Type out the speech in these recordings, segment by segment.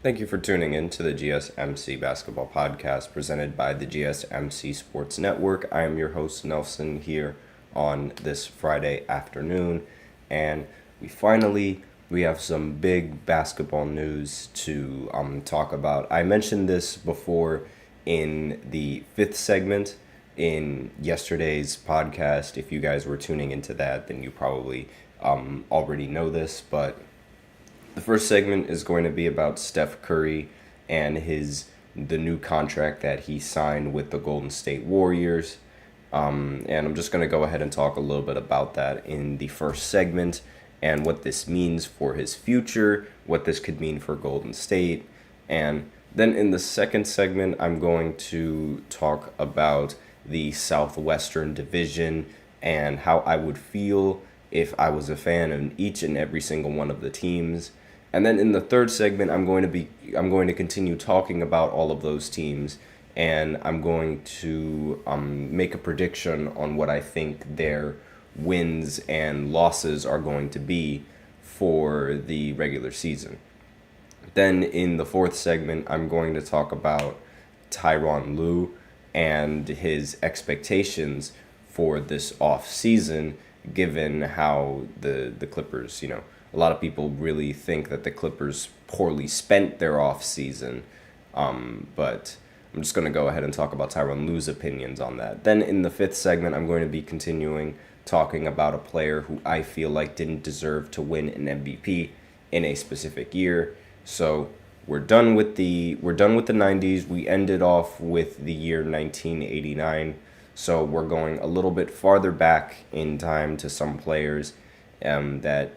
Thank you for tuning in to the GSMC Basketball Podcast presented by the GSMC Sports Network. I am your host, Nelson, here on this Friday afternoon, and we have some big basketball news to talk about. I mentioned this before in the fifth segment in yesterday's podcast. If you guys were tuning into that, then you probably already know this, but the first segment is going to be about Steph Curry and the new contract that he signed with the Golden State Warriors. And I'm just going to go ahead and talk a little bit about that in the first segment and what this means for his future, what this could mean for Golden State. And then in the second segment, I'm going to talk about the Southwestern Division and how I would feel if I was a fan of each and every single one of the teams. And then in the third segment, I'm going to continue talking about all of those teams, and I'm going to make a prediction on what I think their wins and losses are going to be for the regular season. Then in the fourth segment, I'm going to talk about Tyronn Lue and his expectations for this off season, given how the Clippers, a lot of people really think that the Clippers poorly spent their off season, but I'm just going to go ahead and talk about Tyronn Lue's opinions on that. Then in the fifth segment, I'm going to be continuing talking about a player who I feel like didn't deserve to win an MVP in a specific year. So we're done with the 90s. We ended off with the year 1989. So we're going a little bit farther back in time to some players that,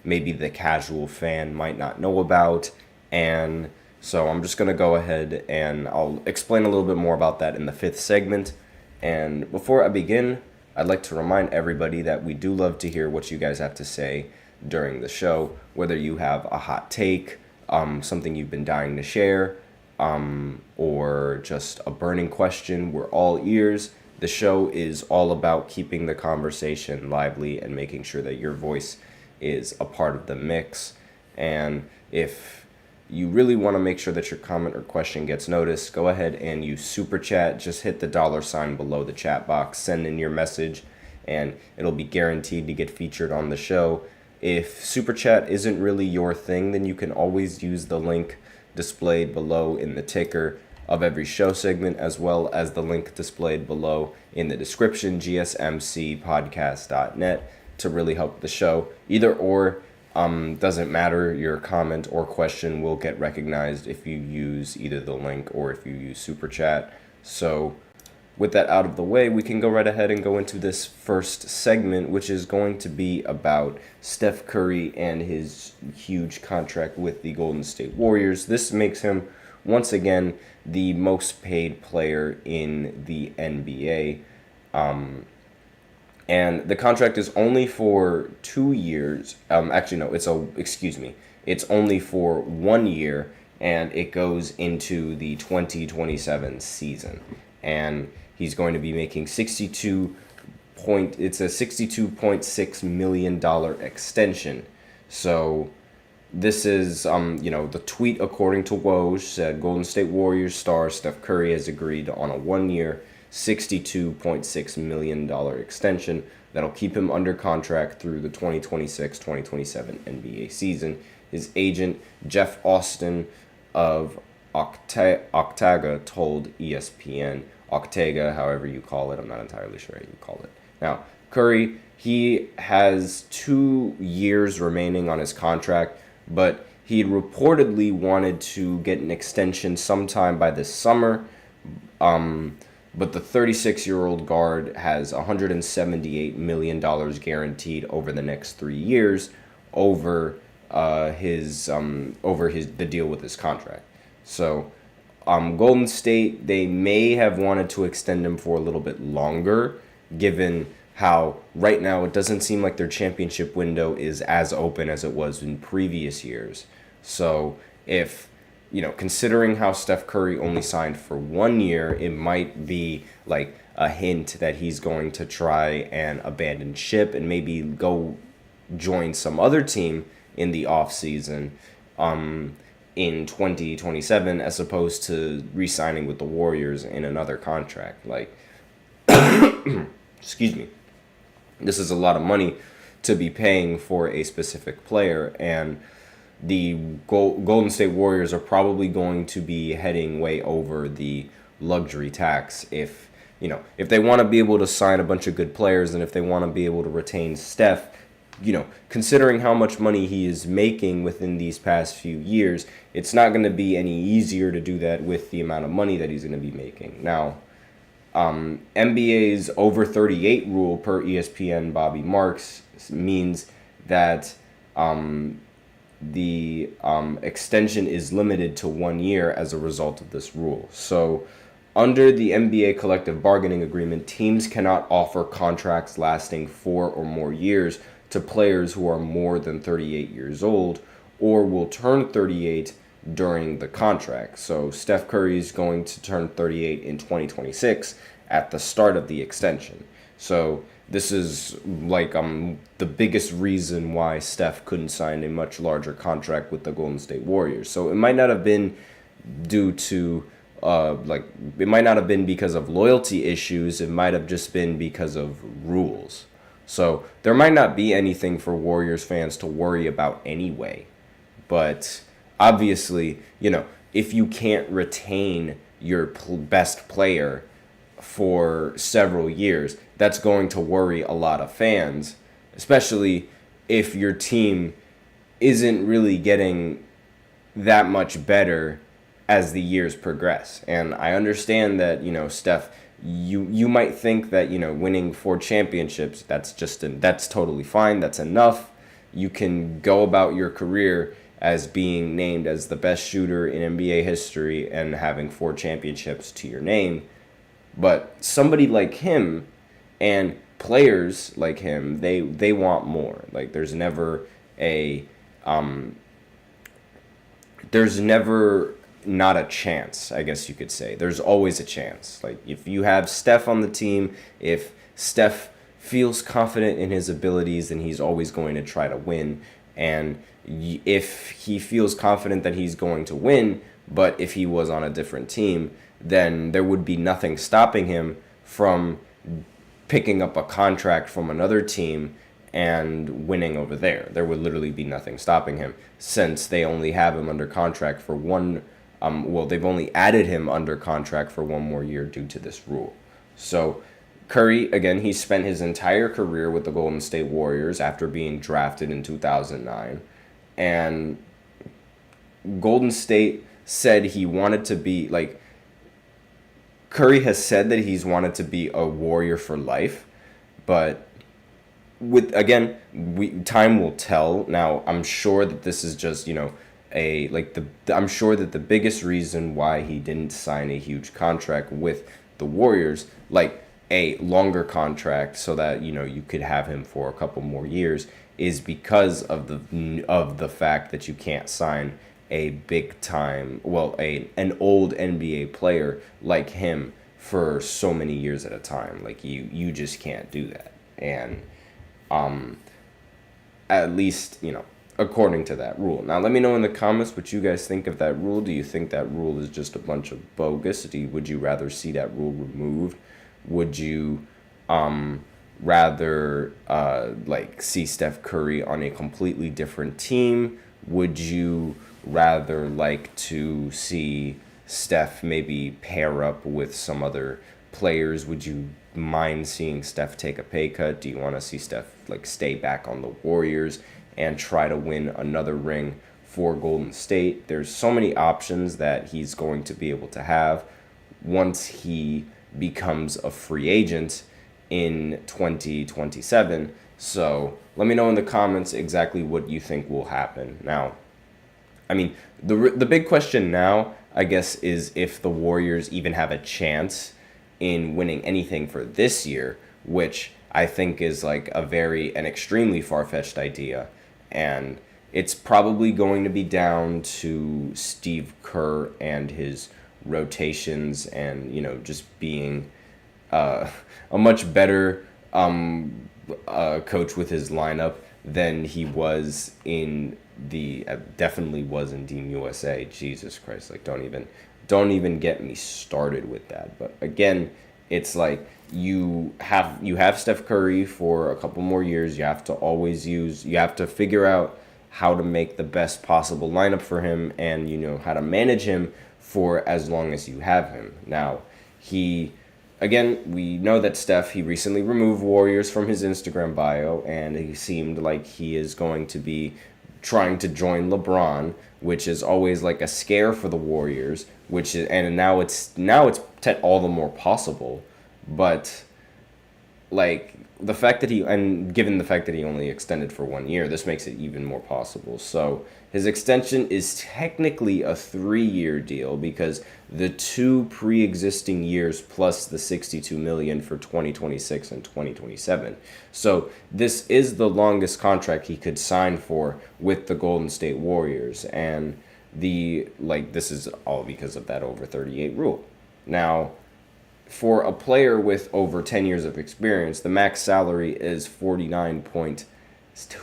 maybe the casual fan might not know about. And so I'm just going to go ahead and I'll explain a little bit more about that in the fifth segment. And before I begin, I'd like to remind everybody that we do love to hear what you guys have to say during the show, whether you have a hot take, something you've been dying to share, or just a burning question. We're all ears. The show is all about keeping the conversation lively and making sure that your voice is a part of the mix. And if you really want to make sure that your comment or question gets noticed, go ahead and use Super Chat. Just hit the $ below the chat box, send in your message, and it'll be guaranteed to get featured on the show. If Super Chat isn't really your thing, then you can always use the link displayed below in the ticker of every show segment, as well as the link displayed below in the description, gsmcpodcast.net, to really help the show. Either or, doesn't matter. Your comment or question will get recognized if you use either the link or if you use Super Chat. So with that out of the way, we can go right ahead and go into this first segment, which is going to be about Steph Curry and his huge contract with the Golden State Warriors. This makes him, once again, the most paid player in the NBA. And the contract is only for 2 years. It's only for 1 year, and it goes into the 2027 season. And he's going to be making it's a $62.6 million extension. So this is, the tweet according to Woj said Golden State Warriors star Steph Curry has agreed on a 1 year, $62.6 million extension that'll keep him under contract through the 2026-2027 NBA season. His agent, Jeff Austin of Octaga, told ESPN, Octaga, however you call it, I'm not entirely sure how you call it. Now, Curry, he has 2 years remaining on his contract, but he reportedly wanted to get an extension sometime by this summer. But the 36-year-old guard has $178 million guaranteed over the next 3 years over the deal with his contract. So Golden State, they may have wanted to extend him for a little bit longer, given how right now it doesn't seem like their championship window is as open as it was in previous years. So if considering how Steph Curry only signed for 1 year, it might be like a hint that he's going to try and abandon ship and maybe go join some other team in the offseason. in 2027 as opposed to re-signing with the Warriors in another contract. Like, excuse me, this is a lot of money to be paying for a specific player, and the Golden State Warriors are probably going to be heading way over the luxury tax if they want to be able to sign a bunch of good players, and if they want to be able to retain Steph, considering how much money he is making within these past few years, it's not going to be any easier to do that with the amount of money that he's going to be making. Now, NBA's over 38 rule per ESPN Bobby Marks means that the extension is limited to 1 year as a result of this rule. So, under the NBA collective bargaining agreement, teams cannot offer contracts lasting 4 or more years to players who are more than 38 years old or will turn 38 during the contract. So Steph Curry is going to turn 38 in 2026 at the start of the extension. So this is like the biggest reason why Steph couldn't sign a much larger contract with the Golden State Warriors. So it might not have been due to it might not have been because of loyalty issues. It might have just been because of rules. So there might not be anything for Warriors fans to worry about anyway. But obviously, if you can't retain your best player for several years, that's going to worry a lot of fans, especially if your team isn't really getting that much better as the years progress. And I understand that, Steph, you might think that, winning 4 championships, that's totally fine. That's enough. You can go about your career as being named as the best shooter in NBA history and having 4 championships to your name. But somebody like him and players like him, they want more. Like there's never not a chance, I guess you could say. There's always a chance. Like if you have Steph on the team, if Steph feels confident in his abilities, then he's always going to try to win. And if he feels confident that he's going to win, but if he was on a different team, then there would be nothing stopping him from picking up a contract from another team and winning over there. There would literally be nothing stopping him, since they only have him under contract for they've only added him under contract for 1 more year due to this rule. So Curry, again, he spent his entire career with the Golden State Warriors after being drafted in 2009. And Golden State said he wanted to be, Curry has said that he's wanted to be a Warrior for life. But time will tell. Now, I'm sure that this is just, I'm sure that the biggest reason why he didn't sign a huge contract with the Warriors, like a longer contract so that, you could have him for a couple more years, is because of the fact that you can't sign a big time, an old NBA player like him for so many years at a time. Like you just can't do that. And at least, according to that rule. Now, let me know in the comments what you guys think of that rule. Do you think that rule is just a bunch of bogus? Would you rather see that rule removed? Would you rather see Steph Curry on a completely different team? Would you rather like to see Steph maybe pair up with some other players? Would you mind seeing Steph take a pay cut? Do you want to see Steph stay back on the Warriors and try to win another ring for Golden State? There's so many options that he's going to be able to have once he becomes a free agent in 2027. So let me know in the comments exactly what you think will happen. Now, the big question now, I guess, is if the Warriors even have a chance in winning anything for this year, which I think is an extremely far-fetched idea. And it's probably going to be down to Steve Kerr and his rotations and, just being a much better coach with his lineup than he was in the definitely was in Team USA. Jesus Christ, like don't even get me started with that. But again, it's like you have Steph Curry for a couple more years. You have to figure out how to make the best possible lineup for him, and how to manage him for as long as you have him. Now, he again, we know that he recently removed Warriors from his Instagram bio, and he seemed like he is going to be trying to join LeBron, which is always like a scare for the Warriors, and now it's all the more possible. But like the fact that given the fact that he only extended for 1 year, this makes it even more possible. So his extension is technically a 3-year deal, because the 2 pre-existing years plus the $62 million for 2026 and 2027. So this is the longest contract he could sign for with the Golden State Warriors, and this is all because of that over 38 rule. Now, for a player with over 10 years of experience, the max salary is $49.2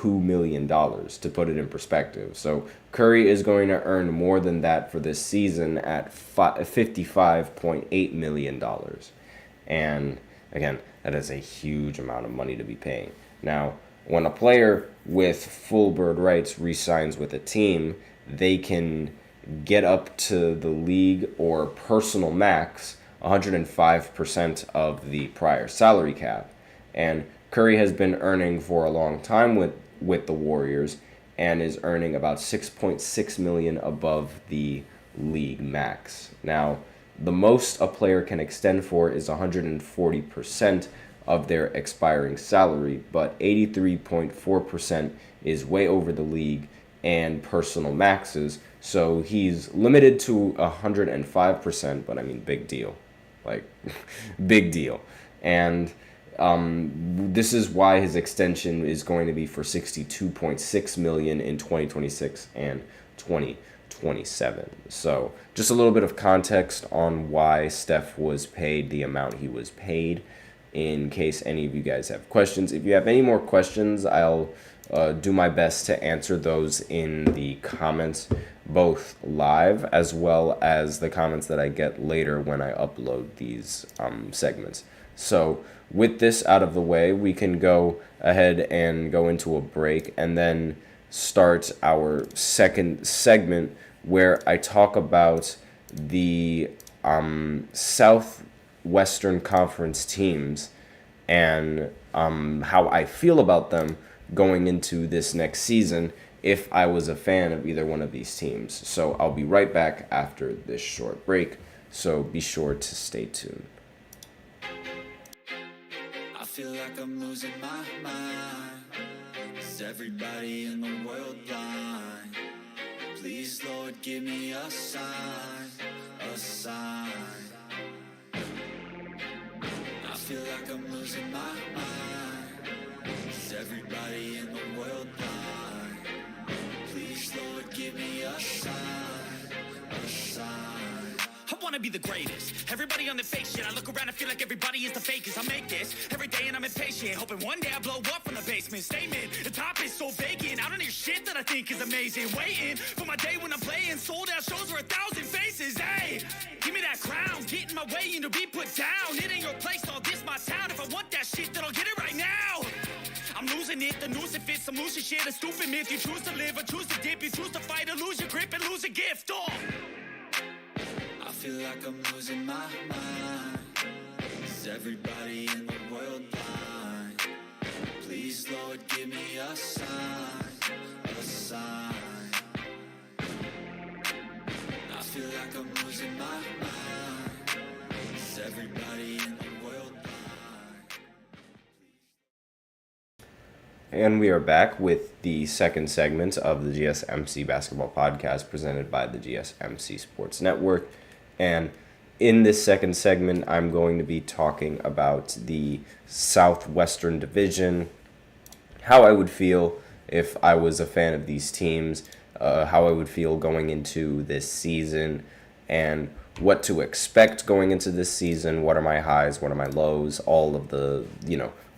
million, to put it in perspective. So Curry is going to earn more than that for this season at $55.8 million. And again, that is a huge amount of money to be paying. Now, when a player with full bird rights re-signs with a team, they can get up to the league or personal max 105% of the prior salary cap. And Curry has been earning for a long time with the Warriors, and is earning about $6.6 million above the league max. Now, the most a player can extend for is 140% of their expiring salary, but 83.4% is way over the league and personal maxes. So he's limited to 105%, but I mean, big deal. Like, big deal. And this is why his extension is going to be for $62.6 million in 2026 and 2027. So just a little bit of context on why Steph was paid the amount he was paid, in case any of you guys have questions. If you have any more questions, I'll do my best to answer those in the comments, both live as well as the comments that I get later when I upload these segments. So with this out of the way, we can go ahead and go into a break, and then start our second segment, where I talk about the Southwestern Conference teams, and how I feel about them going into this next season, if I was a fan of either one of these teams. So I'll be right back after this short break, so be sure to stay tuned. I feel like I'm losing my mind. Is everybody in the world blind? Please, Lord, give me a sign, a sign. I feel like I'm losing my mind. Is everybody in the world blind? Please, Lord, give me a sign, a sign. I wanna be the greatest. Everybody on the fake shit. I look around and feel like everybody is the fakest. I make this every day and I'm impatient, hoping one day I blow up from the basement. Statement, the top is so vacant. I don't hear shit that I think is amazing. Waiting for my day when I'm playing sold out shows for 1,000 faces. Hey, give me that crown, get in my way and to be put down. It ain't your place, all this my town. If I want that shit, then I'll get it right now. I'm losing it, the noose it fits, some losing shit, a stupid myth. You choose to live or choose to dip, you choose to fight or lose your grip and lose a gift. Oh. I feel like I'm losing my mind. Is everybody in the world blind? Please, Lord, give me a sign, a sign. I feel like I'm losing my mind. Is everybody in the world blind? And we are back with the second segment of the GSMC Basketball Podcast, presented by the GSMC Sports Network. And in this second segment, I'm going to be talking about the Southwestern Division, how I would feel if I was a fan of these teams, how I would feel going into this season, and what to expect going into this season. What are my highs? What are my lows? All of the,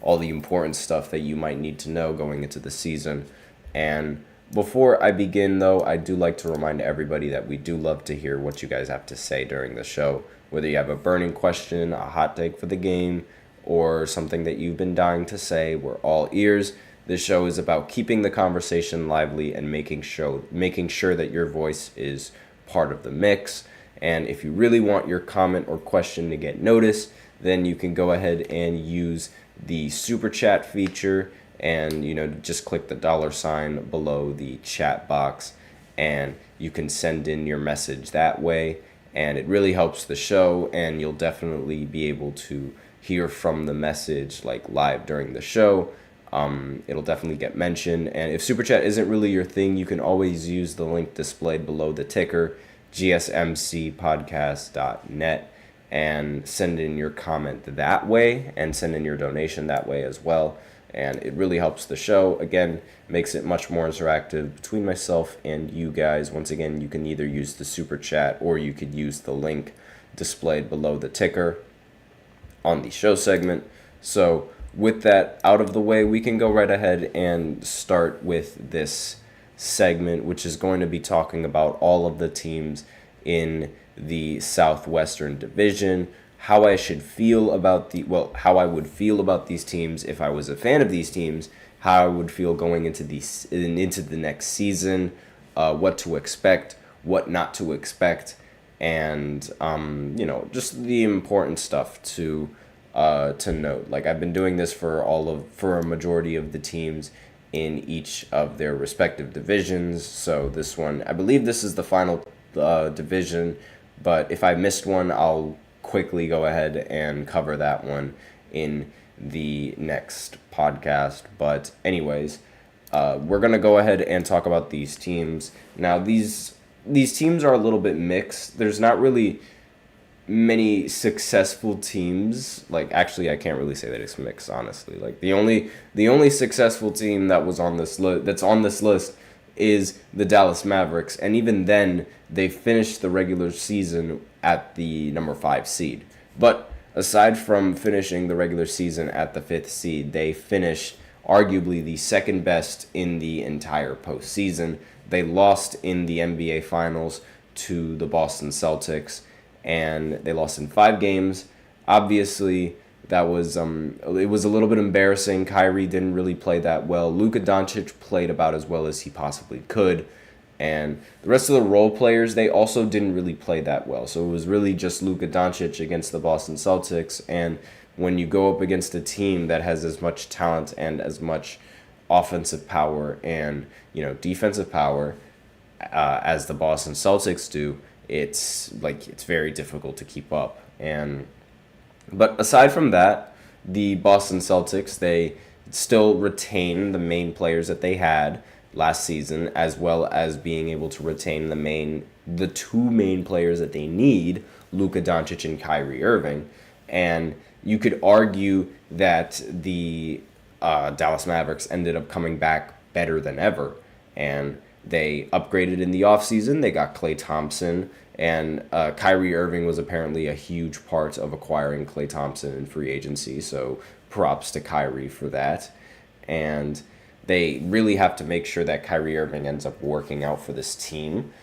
all the important stuff that you might need to know going into the season. And Before I begin, though, I do like to remind everybody that we do love to hear what you guys have to say during the show. Whether you have a burning question, a hot take for the game, or something that you've been dying to say, we're all ears. This show is about keeping the conversation lively and making sure that your voice is part of the mix. And if you really want your comment or question to get noticed, then you can go ahead and use the super chat feature, and just click the $ below the chat box, and you can send in your message that way, and it really helps the show, and you'll definitely be able to hear from the message like live during the show. It'll definitely get mentioned, and if super chat isn't really your thing, you can always use the link displayed below the ticker, gsmcpodcast.net, and send in your comment that way, and send in your donation that way as well. And it really helps the show. Again, makes it much more interactive between myself and you guys. Once again, you can either use the super chat or you could use the link displayed below the ticker on the show segment. So with that out of the way, we can go right ahead and start with this segment, which is going to be talking about all of the teams in the Southwestern Division, how I should feel about how I would feel about these teams if I was a fan of these teams, how I would feel going into the next season, what to expect, what not to expect, and just the important stuff to note. Like, I've been doing this for a majority of the teams in each of their respective divisions. So this one, I believe this is the final division, but if I missed one, I'll quickly go ahead and cover that one in the next podcast. But anyways, we're going to go ahead and talk about these teams. Now, these teams are a little bit mixed. There's not really many successful teams. Like, actually, I can't really say that it's mixed, honestly. Like, the only successful team that was on this that's on this list is the Dallas Mavericks, and even then they finished the regular season at the number 5 seed. But aside from finishing the regular season at the 5th seed, they finished arguably the second best in the entire postseason. They lost in the NBA Finals to the Boston Celtics, and they lost in 5 games. Obviously, that was it was a little bit embarrassing. Kyrie didn't really play that well. Luka Doncic played about as well as he possibly could. And the rest of the role players, they also didn't really play that well. So it was really just Luka Doncic against the Boston Celtics. And when you go up against a team that has as much talent and as much offensive power and defensive power as the Boston Celtics do, it's very difficult to keep up. But aside from that, the Boston Celtics, they still retain the main players that they had last season, as well as being able to retain the 2 main players that they need, Luka Doncic and Kyrie Irving. And you could argue that the Dallas Mavericks ended up coming back better than ever. And they upgraded in the offseason. They got Klay Thompson, and Kyrie Irving was apparently a huge part of acquiring Klay Thompson in free agency, so props to Kyrie for that. And they really have to make sure that Kyrie Irving ends up working out for this team,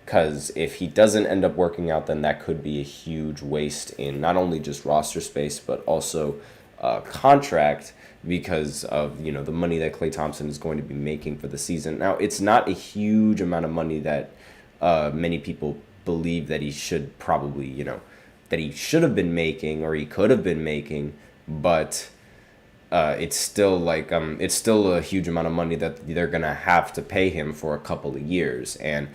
because if he doesn't end up working out, then that could be a huge waste in not only just roster space, but also contract, because of the money that Klay Thompson is going to be making for the season. Now, it's not a huge amount of money that many people believe that he should probably, that he should have been making or he could have been making, but it's still it's still a huge amount of money that they're gonna have to pay him for a couple of years, and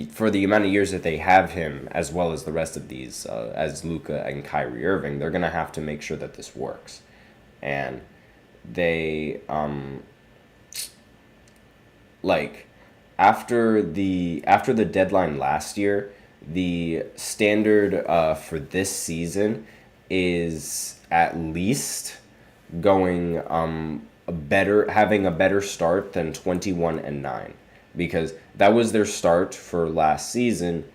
for the amount of years that they have him, as well as the rest of these, as Luka and Kyrie Irving, they're gonna have to make sure that this works, and they after the deadline last year, the standard for this season is at least going having a better start than 21-9, because that was their start for last season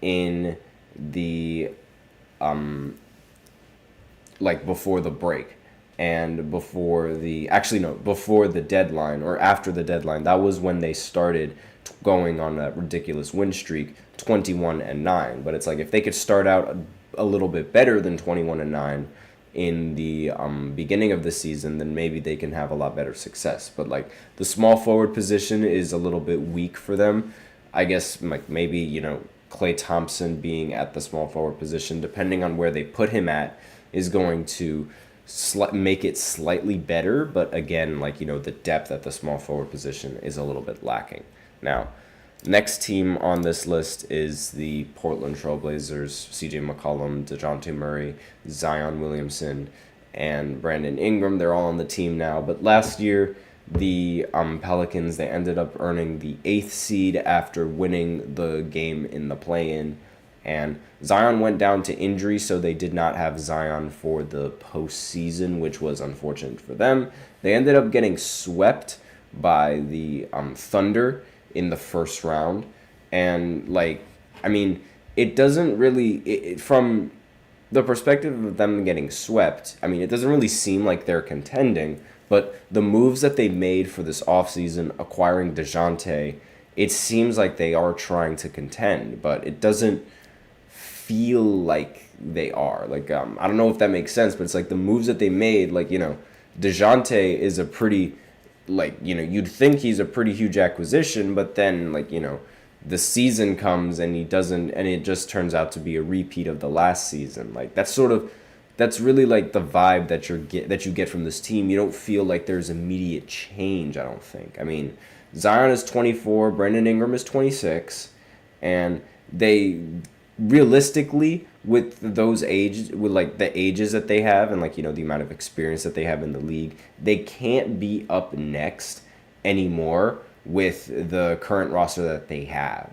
in the before the break. and before the deadline or after the deadline, that was when they started going on a ridiculous win streak, 21-9. But it's like if they could start out a little bit better than 21-9 in the beginning of the season, then maybe they can have a lot better success. But like the small forward position is a little bit weak for them. I guess like maybe, Klay Thompson being at the small forward position, depending on where they put him at, is going to make it slightly better. But again, the depth at the small forward position is a little bit lacking. Now, next team on this list is the Portland Trailblazers. CJ McCollum, DeJounte Murray, Zion Williamson, and Brandon Ingram. They're all on the team now. But last year, the Pelicans, they ended up earning the 8th seed after winning the game in the play-in. And Zion went down to injury, so they did not have Zion for the postseason, which was unfortunate for them. They ended up getting swept by the Thunder in the first round. And, it doesn't really... from the perspective of them getting swept, it doesn't really seem like they're contending. But the moves that they made for this offseason, acquiring DeJounte, it seems like they are trying to contend, but it doesn't feel like they are. I don't know if that makes sense, but it's like the moves that they made, DeJounte is a pretty, you'd think he's a pretty huge acquisition, but then, the season comes and he doesn't, and it just turns out to be a repeat of the last season. That's really the vibe that you get from this team. You don't feel like there's immediate change, I don't think. Zion is 24, Brandon Ingram is 26, and they realistically, with those ages, with the ages that they have and the amount of experience that they have in the league, they can't be up next anymore with the current roster that they have.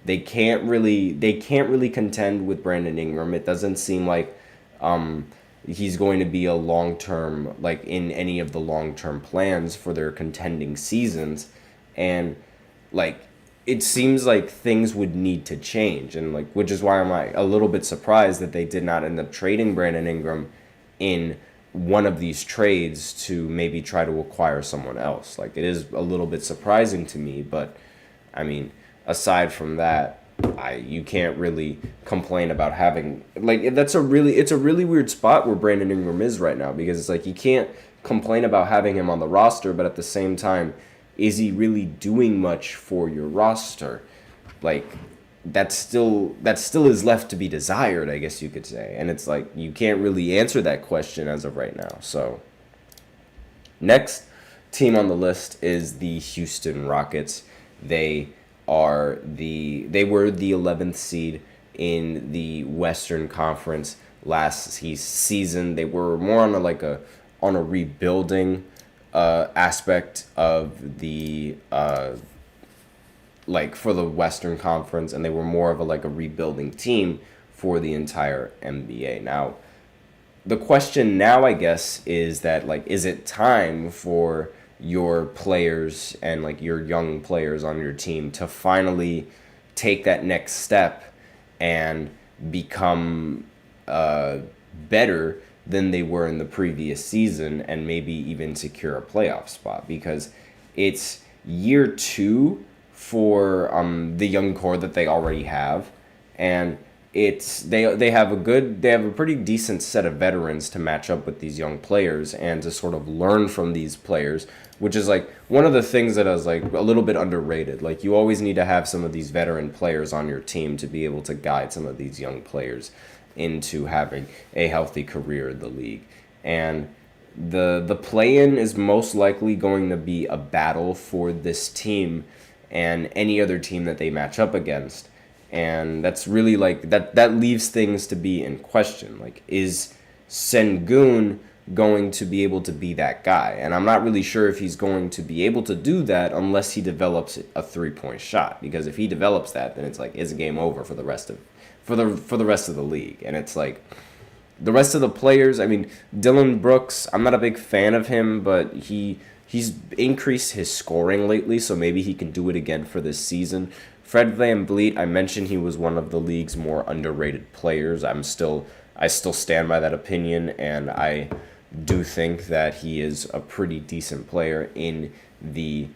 They can't really contend with Brandon Ingram. It doesn't seem like he's going to be a long-term, in any of the long-term plans for their contending seasons. And, it seems like things would need to change. And, which is why I'm, a little bit surprised that they did not end up trading Brandon Ingram in one of these trades to maybe try to acquire someone else. It is a little bit surprising to me, but, aside from that, you can't really complain about having it's a really weird spot where Brandon Ingram is right now, because it's you can't complain about having him on the roster, but at the same time, is he really doing much for your roster? That still is left to be desired, I guess you could say. And it's you can't really answer that question as of right now. So next team on the list is the Houston Rockets. They were the 11th seed in the Western Conference last season. They were more on a rebuilding aspect of the for the Western Conference, and they were more of a rebuilding team for the entire NBA. Now, the question now, I guess, is that is it time for your players and your young players on your team to finally take that next step and become better than they were in the previous season, and maybe even secure a playoff spot? Because it's year 2 for the young core that they already have, and they have a pretty decent set of veterans to match up with these young players and to sort of learn from these players, which is one of the things that is a little bit underrated. You always need to have some of these veteran players on your team to be able to guide some of these young players into having a healthy career in the league. And the play-in is most likely going to be a battle for this team and any other team that they match up against. And that's really that leaves things to be in question. Is Sengun going to be able to be that guy? And I'm not really sure if he's going to be able to do that unless he develops a 3-point shot. Because if he develops that, then it's a game over for the rest of the league. And it's the rest of the players. Dylan Brooks, I'm not a big fan of him, but he's increased his scoring lately, so maybe he can do it again for this season. Fred VanVleet, I mentioned he was one of the league's more underrated players. I still stand by that opinion, and do think that he is a pretty decent player in the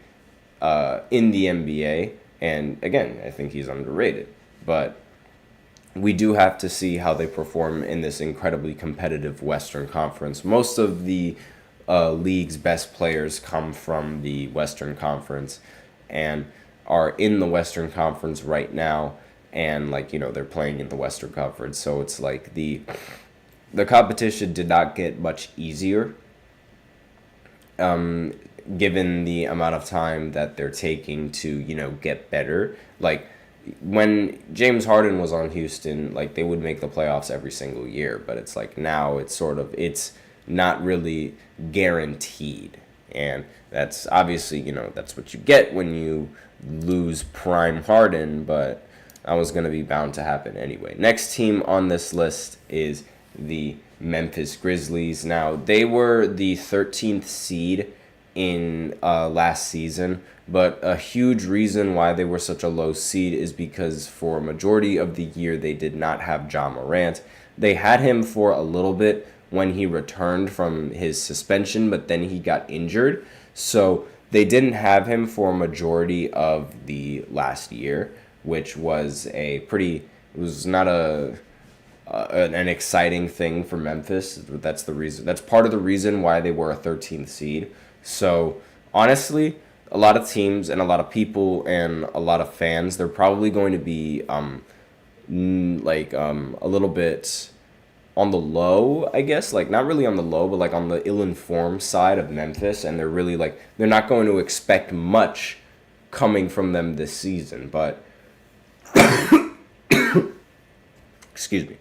NBA. And again, I think he's underrated. But we do have to see how they perform in this incredibly competitive Western Conference. Most of the league's best players come from the Western Conference and are in the Western Conference right now. And they're playing in the Western Conference. So it's like the competition did not get much easier given the amount of time that they're taking to, get better. Like, when James Harden was on Houston, they would make the playoffs every single year. But it's like now it's not really guaranteed. And that's obviously, that's what you get when you lose prime Harden. But that was going to be bound to happen anyway. Next team on this list is the Memphis Grizzlies. Now, they were the 13th seed in last season, but a huge reason why they were such a low seed is because for a majority of the year they did not have Ja Morant. They had him for a little bit when he returned from his suspension, but then he got injured. So they didn't have him for a majority of the last year, which was not an exciting thing for Memphis. That's the reason. That's part of the reason why they were a 13th seed. So honestly, a lot of teams and a lot of people and a lot of fans, they're probably going to be a little bit on the low, I guess. Not really on the low, but on the ill-informed side of Memphis, and they're really they're not going to expect much coming from them this season. But excuse me.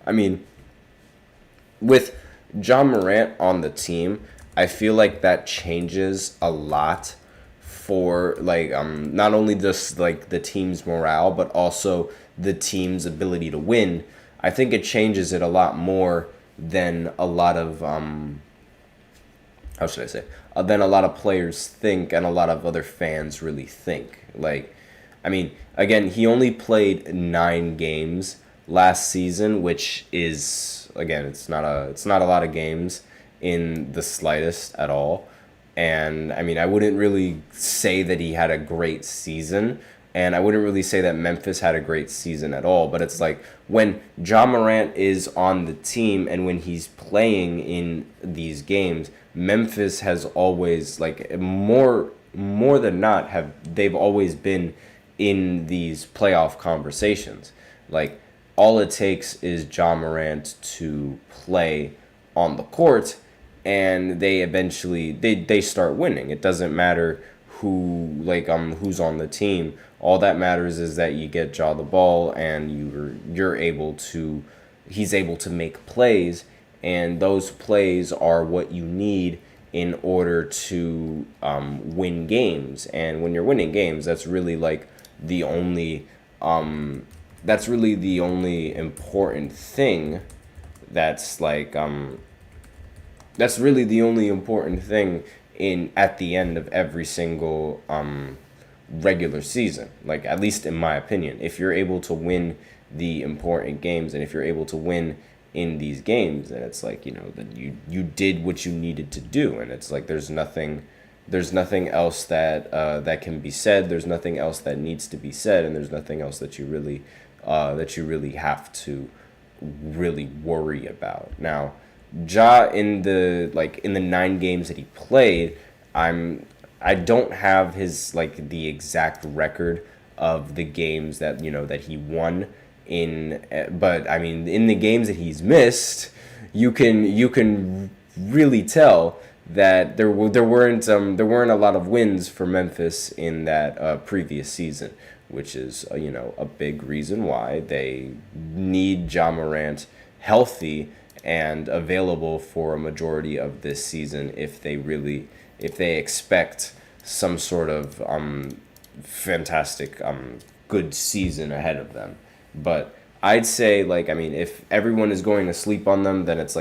I mean, with Ja Morant on the team, I feel like that changes a lot for not only just the team's morale, but also the team's ability to win. I think it changes it a lot more than a lot of than a lot of players think and a lot of other fans really think. Again, he only played 9 games last season, which is, again, it's not a lot of games in the slightest at all. And I wouldn't really say that he had a great season, and I wouldn't really say that Memphis had a great season at all. But it's when Ja Morant is on the team and when he's playing in these games, Memphis has always more than not they've always been in these playoff conversations. All it takes is Ja Morant to play on the court, and they eventually they start winning. It doesn't matter who's on the team. All that matters is that you get Ja the ball, and he's able to make plays, and those plays are what you need in order to win games. And when you're winning games, that's really the only important thing. That's really the only important thing at the end of every single regular season. At least in my opinion, if you're able to win the important games, and if you're able to win in these games, then it's that you did what you needed to do, and it's there's nothing else that can be said. There's nothing else that needs to be said, and there's nothing else that you really have to really worry about. Now, Ja in the 9 games that he played, I don't have his the exact record of the games that that he won in, but in the games that he's missed, you can really tell that there weren't a lot of wins for Memphis in that previous season, which is a big reason why they need Ja Morant healthy and available for a majority of this season if they expect some sort of fantastic good season ahead of them. But I'd say if everyone is going to sleep on them, then it's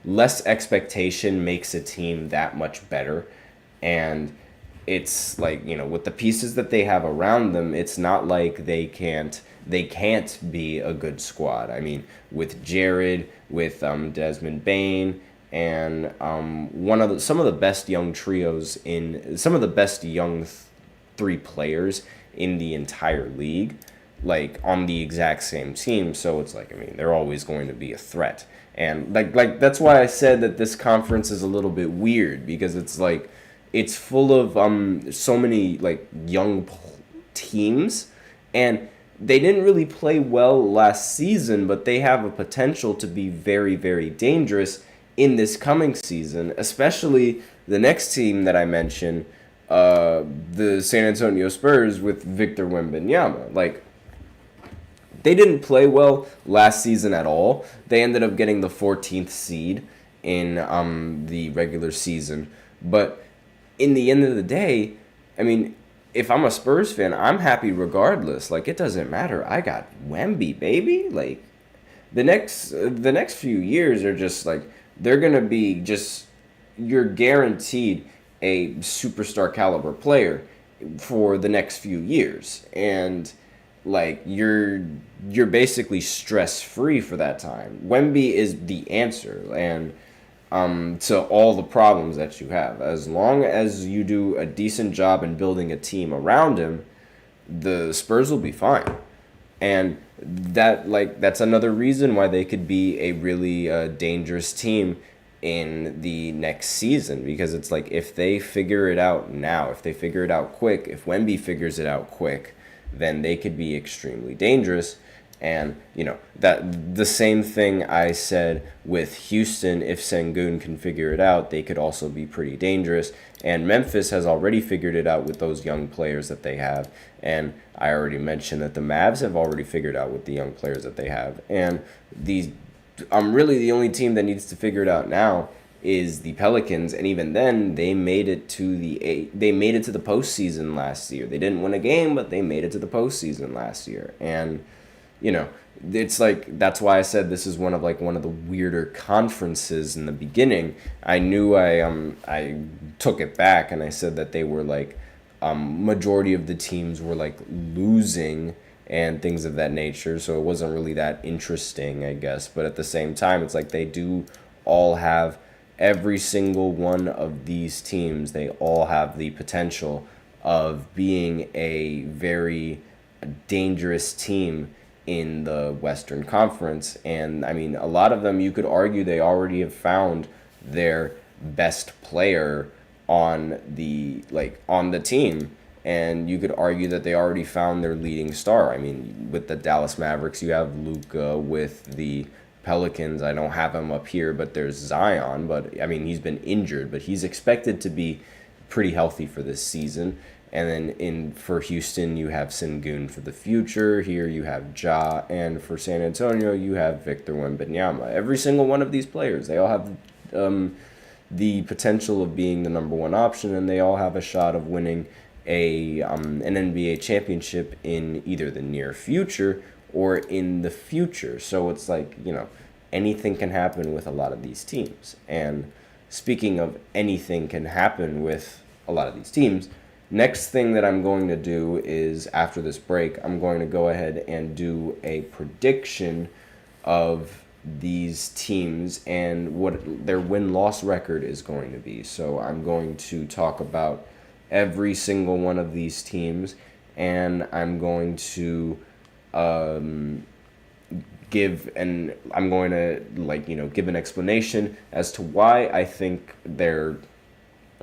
less expectation makes a team that much better. And it's with the pieces that they have around them, it's not like they can't be a good squad. With Jared, with Desmond Bane, and some of the best young trios in some of the best young three players in the entire league, like on the exact same team. So it's like, I mean, they're always going to be a threat. And like that's why I said that this conference is a little bit weird, because it's like it's full of so many like young teams, and they didn't really play well last season, but they have a potential to be very, very dangerous in this coming season, especially the next team that I mentioned, the San Antonio Spurs with Victor Wembanyama. Like, they didn't play well last season at all. They ended up getting the 14th seed in the regular season. But in the end of the day, I mean, if I'm a Spurs fan, I'm happy regardless. Like, it doesn't matter. I got Wemby, baby. Like, the next few years are just like, they're gonna be just, you're guaranteed a superstar caliber player for the next few years, and like you're basically stress free for that time. Wemby is the answer, and to all the problems that you have. As long as you do a decent job in building a team around him, the Spurs will be fine. And that's another reason why they could be a really dangerous team in the next season, because it's like, if they figure it out now, if they figure it out quick, if Wemby figures it out quick, then they could be extremely dangerous. And, that the same thing I said with Houston, if Sengun can figure it out, they could also be pretty dangerous. And Memphis has already figured it out with those young players that they have. And I already mentioned that the Mavs have already figured out with the young players that they have. And really the only team that needs to figure it out now is the Pelicans, and even then they made it to the postseason last year. They didn't win a game, but they made it to the postseason last year. And it's like, that's why I said this is one of the weirder conferences in the beginning. I knew I took it back, and I said that they were like majority of the teams were like losing and things of that nature, so it wasn't really that interesting, I guess. But at the same time, it's like they do all have, every single one of these teams, they all have the potential of being a very dangerous team in the Western Conference. And I mean, a lot of them, you could argue they already have found their best player on the team. And you could argue that they already found their leading star. I mean, with the Dallas Mavericks, you have Luka. With the Pelicans, I don't have him up here, but there's Zion. But, I mean, he's been injured, but he's expected to be pretty healthy for this season. And then for Houston, you have Sengun for the future. Here you have Ja. And for San Antonio, you have Victor Wembanyama. Every single one of these players, they all have the potential of being the number one option, and they all have a shot of winning an NBA championship in either the near future or in the future. So it's like, anything can happen with a lot of these teams. And speaking of anything can happen with a lot of these teams, next thing that I'm going to do is, after this break, I'm going to go ahead and do a prediction of these teams and what their win-loss record is going to be. So I'm going to talk about every single one of these teams, and I'm going to give an explanation as to why I think they're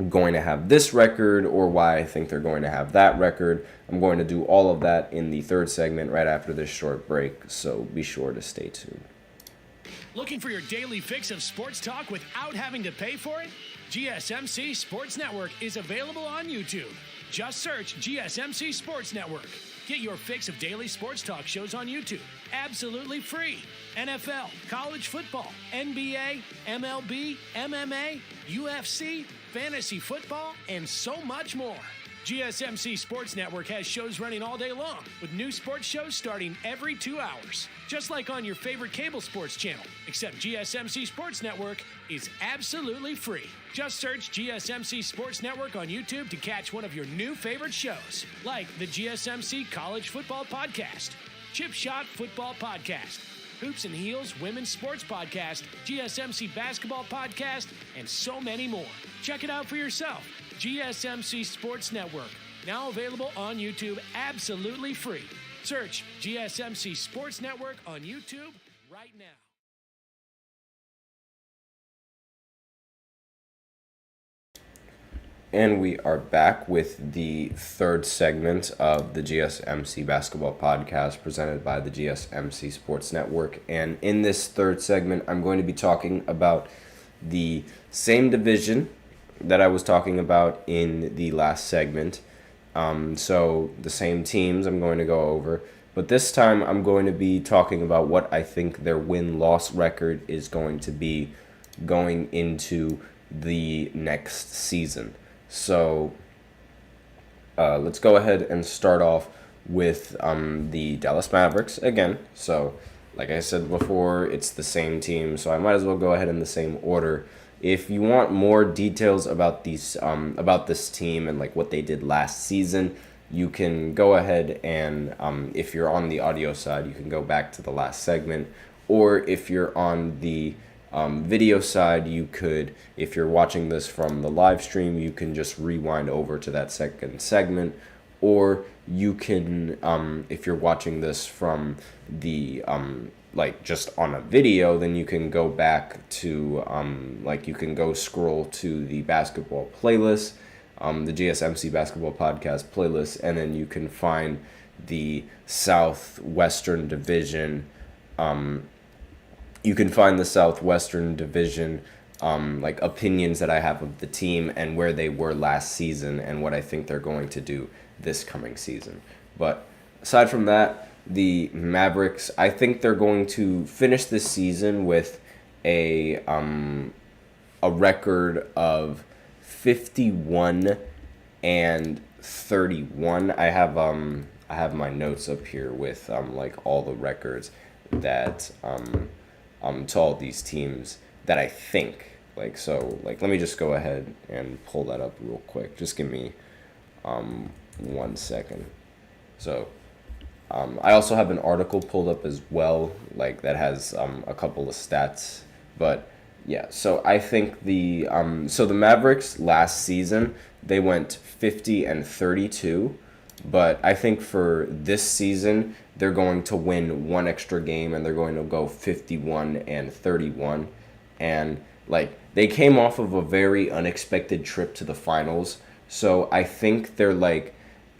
going to have this record, or why I think they're going to have that record. I'm going to do all of that in the third segment right after this short break, so be sure to stay tuned. Looking for your daily fix of sports talk without having to pay for it? GSMC Sports Network is available on YouTube. Just search GSMC Sports Network. Get your fix of daily sports talk shows on YouTube, absolutely free. NFL, college football, NBA, MLB, MMA, UFC, fantasy football, and so much more. GSMC Sports Network has shows running all day long, with new sports shows starting every 2 hours. Just like on your favorite cable sports channel, except GSMC Sports Network is absolutely free. Just search GSMC Sports Network on YouTube to catch one of your new favorite shows, like the GSMC College Football Podcast, Chip Shot Football Podcast, Hoops and Heels Women's Sports Podcast, GSMC Basketball Podcast, and so many more. Check it out for yourself. GSMC Sports Network, now available on YouTube absolutely free. Search GSMC Sports Network on YouTube right now. And we are back with the third segment of the GSMC Basketball Podcast presented by the GSMC Sports Network. And in this third segment, I'm going to be talking about the same division that I was talking about in the last segment. So the same teams I'm going to go over. But this time I'm going to be talking about what I think their win-loss record is going to be going into the next season. So let's go ahead and start off with the Dallas Mavericks again. So like I said before, it's the same team, so I might as well go ahead in the same order. If you want more details about these about this team and like what they did last season, you can go ahead and if you're on the audio side, you can go back to the last segment, or if you're on the video side, you could, if you're watching this from the live stream, you can just rewind over to that second segment, or you can, if you're watching this from the, like just on a video, then you can go back to, like you can go scroll to the basketball playlist, the GSMC Basketball Podcast playlist, and then you can find the Southwestern Division, you can find the Southwestern Division like opinions that I have of the team and where they were last season and what I think they're going to do this coming season. But aside from that, the Mavericks, I think they're going to finish this season with a record of 51 and 31. I have my notes up here with like all the records that to all these teams that I think, like, so, like, let me just go ahead and pull that up real quick. Just give me 1 second. So, I also have an article pulled up as well, like, that has a couple of stats, but, yeah, so I think the Mavericks last season, they went 50 and 32, but I think for this season, they're going to win one extra game and they're going to go 51 and 31. And like they came off of a very unexpected trip to the finals. So I think they're like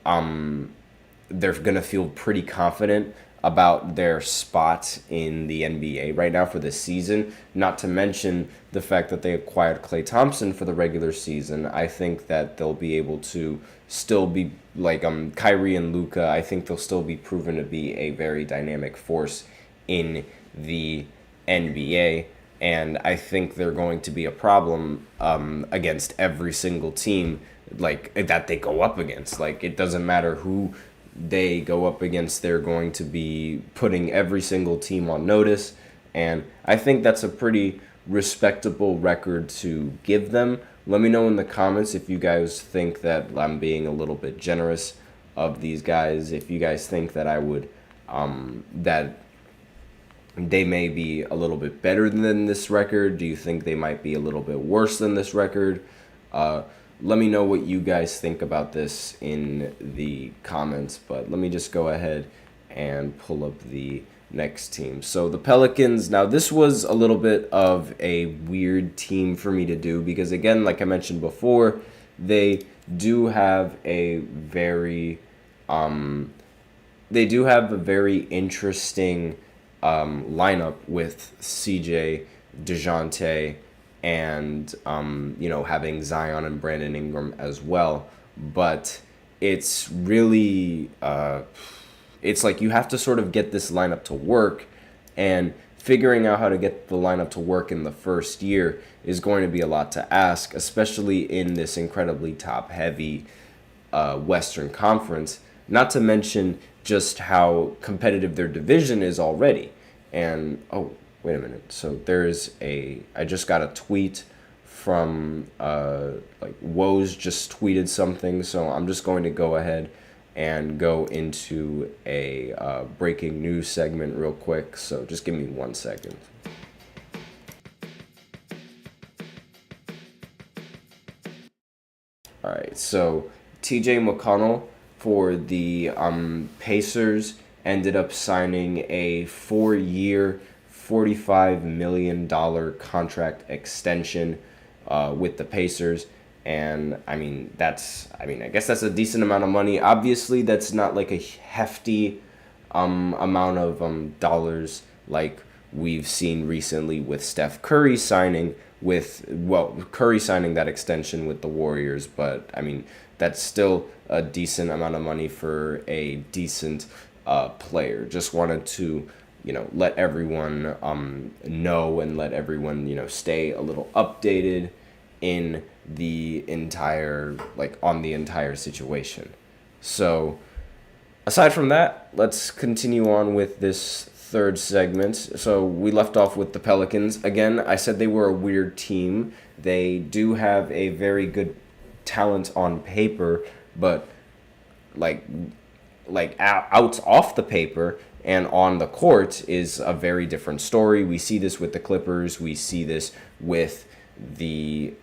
they're going to feel pretty confident about their spot in the NBA right now for this season. Not to mention the fact that they acquired Klay Thompson for the regular season. I think that they'll be able to still be like Kyrie and Luka. I think they'll still be proven to be a very dynamic force in the NBA. And I think they're going to be a problem against every single team like that they go up against. Like it doesn't matter who they go up against, they're going to be putting every single team on notice. And I think that's a pretty respectable record to give them. Let me know in the comments if you guys think that I'm being a little bit generous of these guys. If you guys think that I would, that they may be a little bit better than this record. Do you think they might be a little bit worse than this record? Let me know what you guys think about this in the comments, but let me just go ahead and pull up the next team. So the Pelicans, now this was a little bit of a weird team for me to do because, again, like I mentioned before, they do have a very interesting lineup with CJ, DeJounte, and having Zion and Brandon Ingram as well. But it's really it's like you have to sort of get this lineup to work, and figuring out how to get the lineup to work in the first year is going to be a lot to ask, especially in this incredibly top-heavy Western Conference, not to mention just how competitive their division is already. And wait a minute. So I just got a tweet from, Woes just tweeted something. So I'm just going to go ahead and go into a breaking news segment real quick. So just give me 1 second. All right, so TJ McConnell for the Pacers ended up signing a 4-year, $45 million contract extension with the Pacers. And I guess that's a decent amount of money. Obviously, that's not like a hefty amount of dollars like we've seen recently with Steph Curry signing that extension with the Warriors. But I mean, that's still a decent amount of money for a decent player. Just wanted to, let everyone know and let everyone, stay a little updated in the entire situation. So aside from that, let's continue on with this third segment. So we left off with the Pelicans. Again, I said they were a weird team. They do have a very good talent on paper, but out off the paper and on the court is a very different story. We see this with the Clippers. We see this with the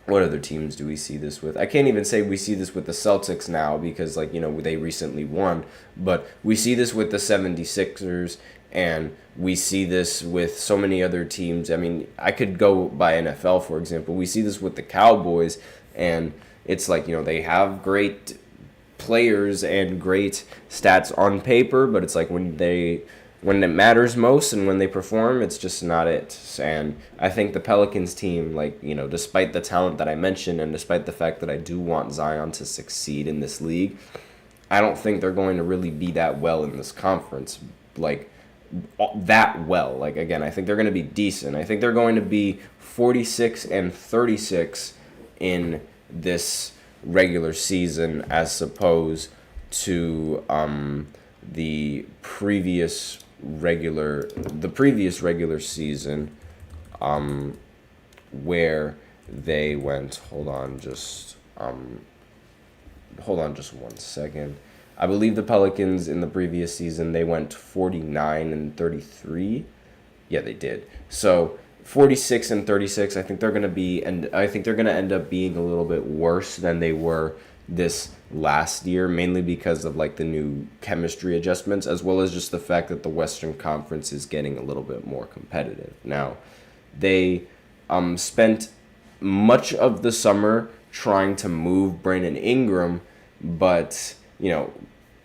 what other teams do we see this with? I can't even say we see this with the Celtics now because, they recently won. But we see this with the 76ers, and we see this with so many other teams. I mean, I could go by NFL, for example. We see this with the Cowboys, and it's they have great players and great stats on paper, but it's when it matters most and when they perform, it's just not it. And I think the Pelicans team, despite the talent that I mentioned and despite the fact that I do want Zion to succeed in this league, I don't think they're going to really be that well in this conference. That well. Again, I think they're going to be decent. I think they're going to be 46-36 in this regular season as opposed to the previous regular season where they went hold on just 1 second. I believe the Pelicans in the previous season they went 49-33. Yeah, they did. So 46-36. I think they're going to end up being a little bit worse than they were this last year, mainly because of the new chemistry adjustments, as well as just the fact that the Western Conference is getting a little bit more competitive. Now, they spent much of the summer trying to move Brandon Ingram, but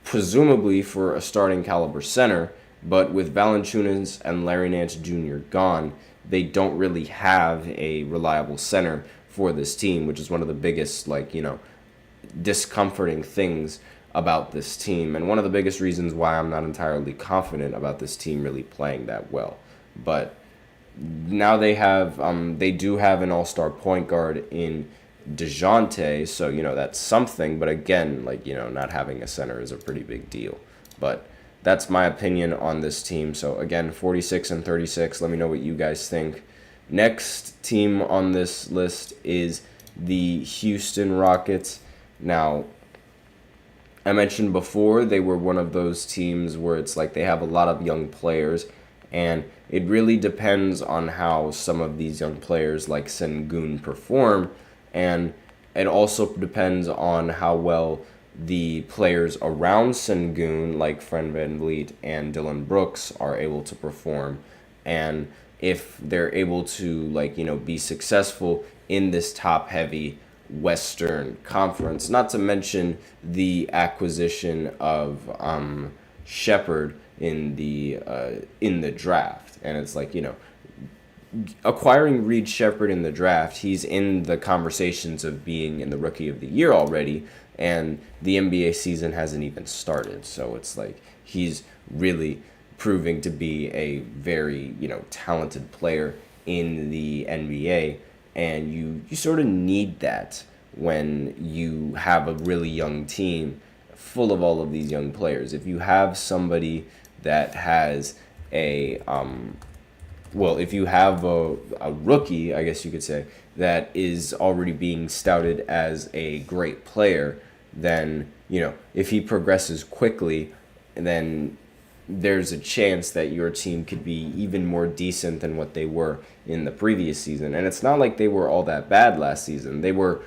presumably for a starting caliber center. But with Valanciunas and Larry Nance Jr. gone, they don't really have a reliable center for this team, which is one of the biggest discomforting things about this team, and one of the biggest reasons why I'm not entirely confident about this team really playing that well. But now they do have an all-star point guard in DeJounte, so that's something. But again, not having a center is a pretty big deal. But that's my opinion on this team. So again, 46-36. Let me know what you guys think. Next team on this list is the Houston Rockets. Now, I mentioned before they were one of those teams where it's they have a lot of young players, and it really depends on how some of these young players like Sengun perform, and it also depends on how well the players around Sengun, like Fred VanVleet and Dylan Brooks, are able to perform, and if they're able to be successful in this top-heavy Western Conference. Not to mention the acquisition of Shepherd in the draft, and it's acquiring Reed Shepherd in the draft. He's in the conversations of being in the Rookie of the Year already, and the NBA season hasn't even started. So it's he's really proving to be a very talented player in the NBA. And you sort of need that when you have a really young team full of all of these young players. If you have somebody that has if you have a rookie, I guess you could say, that is already being touted as a great player, then, if he progresses quickly, then there's a chance that your team could be even more decent than what they were in the previous season. And it's not like they were all that bad last season. They were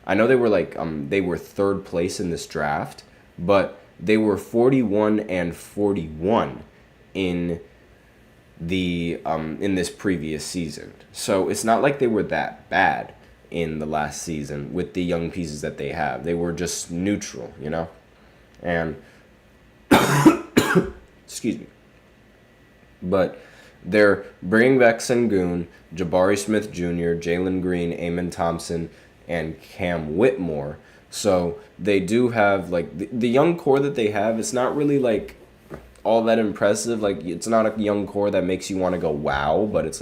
I know they were they were third place in this draft, but they were 41-41 in this previous season. So it's not like they were that bad in the last season with the young pieces that they have. They were just neutral, and excuse me. But they're bringing back Sengun, Jabari Smith Jr., Jalen Green, Amen Thompson, and Cam Whitmore. So they do have the young core that they have. It's not really all that impressive. It's not a young core that makes you want to go wow, but it's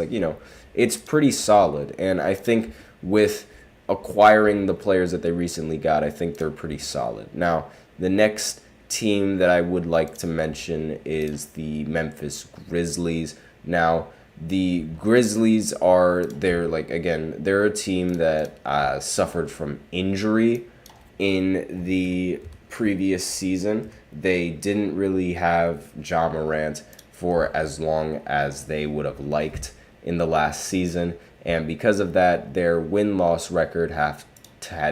it's pretty solid. And I think with acquiring the players that they recently got, I think they're pretty solid. Now, the next team that I would like to mention is the Memphis Grizzlies. Now, the Grizzlies they're a team that suffered from injury in the previous season. They didn't really have Ja Morant for as long as they would have liked in the last season, and because of that, their win-loss record had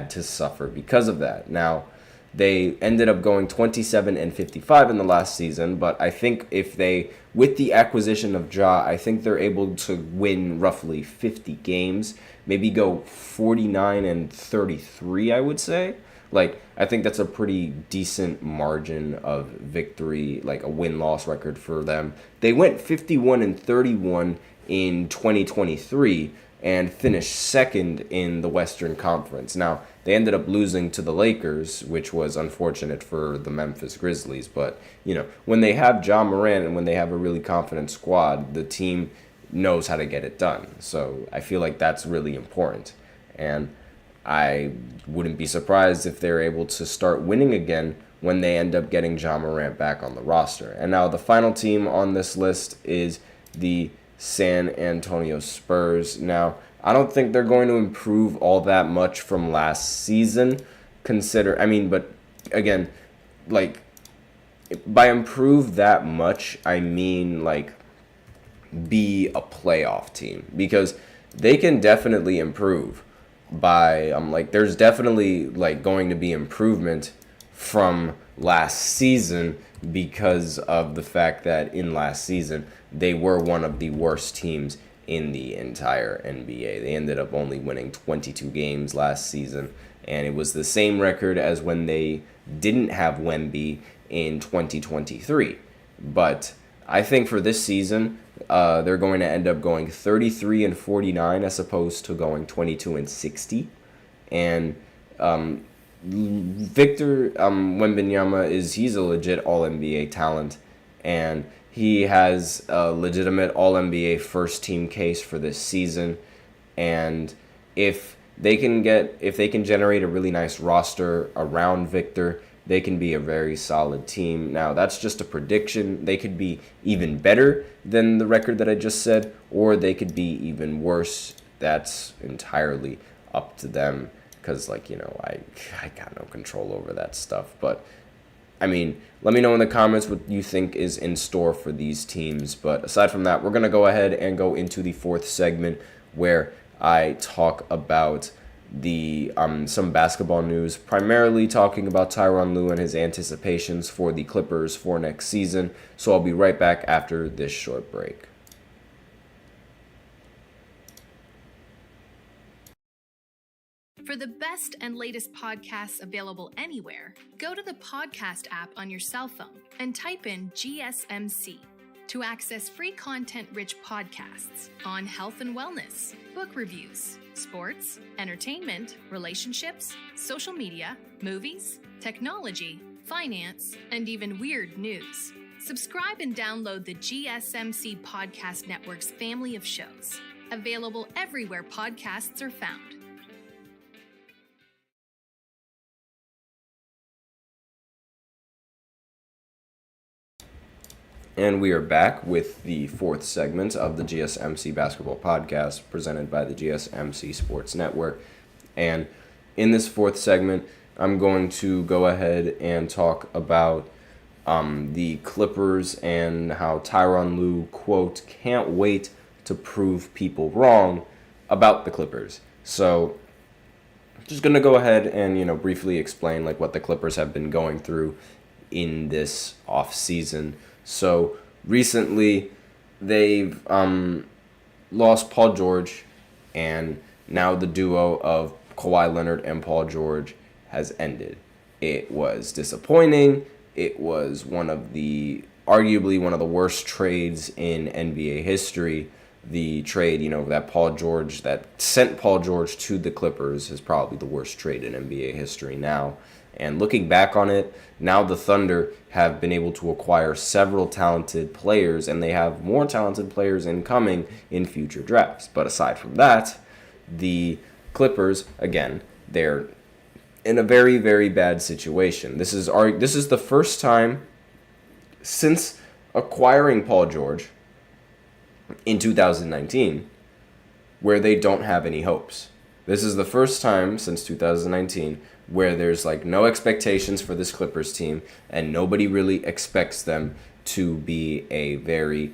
to suffer because of that. Now, they ended up going 27-55 in the last season, but I think with the acquisition of Ja, I think they're able to win roughly 50 games, maybe go 49-33, I would say. I think that's a pretty decent margin of victory, a win-loss record for them. They went 51-31 in 2023 and finished second in the Western Conference. Now, they ended up losing to the Lakers, which was unfortunate for the Memphis Grizzlies. But, when they have Ja Morant and when they have a really confident squad, the team knows how to get it done. So I feel like that's really important. And I wouldn't be surprised if they're able to start winning again when they end up getting Ja Morant back on the roster. And now the final team on this list is the San Antonio Spurs. Now, I don't think they're going to improve all that much from last season. But again, by improve that much, I mean be a playoff team, because they can definitely improve by there's definitely going to be improvement from last season, because of the fact that in last season they were one of the worst teams in the entire NBA. They ended up only winning 22 games last season, and it was the same record as when they didn't have Wemby in 2023. But I think for this season, they're going to end up going 33-49 as opposed to going 22-60. And Victor Wembanyama he's a legit All-NBA talent, and he has a legitimate All-NBA first-team case for this season. And if they can generate a really nice roster around Victor, they can be a very solid team. Now, that's just a prediction. They could be even better than the record that I just said, or they could be even worse. That's entirely up to them, because, I got no control over that stuff. But, let me know in the comments what you think is in store for these teams. But aside from that, we're going to go ahead and go into the fourth segment, where I talk about some basketball news, primarily talking about Tyronn Lue and his anticipations for the Clippers for next season. So I'll be right back after this short break. For the best and latest podcasts available anywhere, go to the podcast app on your cell phone and type in GSMC to access free content-rich podcasts on health and wellness, book reviews, sports, entertainment, relationships, social media, movies, technology, finance, and even weird news. Subscribe and download the GSMC Podcast Network's family of shows, available everywhere podcasts are found. And we are back with the fourth segment of the GSMC Basketball Podcast, presented by the GSMC Sports Network. And in this fourth segment, I'm going to go ahead and talk about the Clippers and how Tyronn Lue, quote, can't wait to prove people wrong about the Clippers. So just going to go ahead and, briefly explain like what the Clippers have been going through in this off season. So recently they've lost Paul George, and now the duo of Kawhi Leonard and Paul George has ended. It was disappointing. It was arguably one of the worst trades in NBA history. The trade, that sent Paul George to the Clippers is probably the worst trade in NBA history now. And looking back on it, now the Thunder have been able to acquire several talented players, and they have more talented players incoming in future drafts. But aside from that, the Clippers, again, they're in a very, very bad situation. This is the first time since acquiring Paul George in 2019 where they don't have any hopes. This is the first time since 2019 where there's like no expectations for this Clippers team, and nobody really expects them to be a very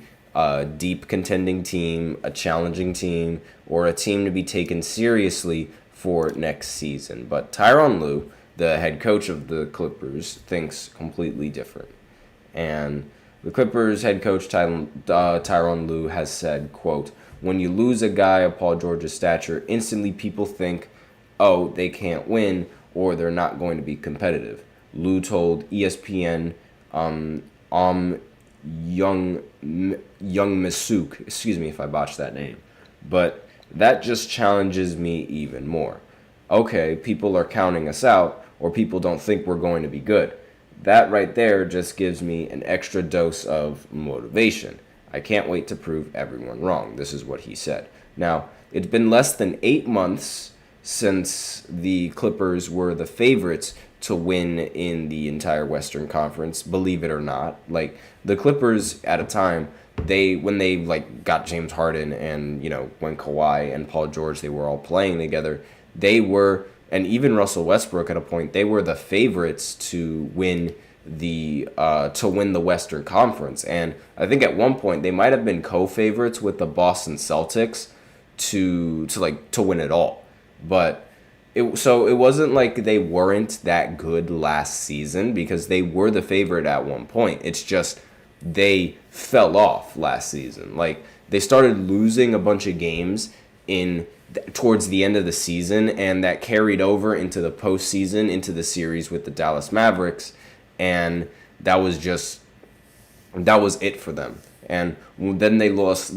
deep contending team, a challenging team, or a team to be taken seriously for next season. But Tyronn Lue, the head coach of the Clippers, thinks completely different. And the Clippers head coach Tyronn Lue has said, quote, "When you lose a guy of Paul George's stature, instantly people think, oh, they can't win or they're not going to be competitive." Lue told ESPN Young Misuk, excuse me if I botched that name, but that just challenges me even more. Okay, people are counting us out, or people don't think we're going to be good. That right there just gives me an extra dose of motivation. I can't wait to prove everyone wrong. This is what he said. Now, it's been less than 8 months since the Clippers were the favorites to win in the entire Western Conference, believe it or not. Like, the Clippers at a time, when they got James Harden and, when Kawhi and Paul George, they were all playing together, they were, and even Russell Westbrook at a point, they were the favorites to win the Western Conference. And I think at one point they might have been co-favorites with the Boston Celtics to win it all. But it wasn't like they weren't that good last season, because they were the favorite at one point. It's just they fell off last season. Like, they started losing a bunch of games towards the end of the season, and that carried over into the postseason, into the series with the Dallas Mavericks, and that was it for them. And then they lost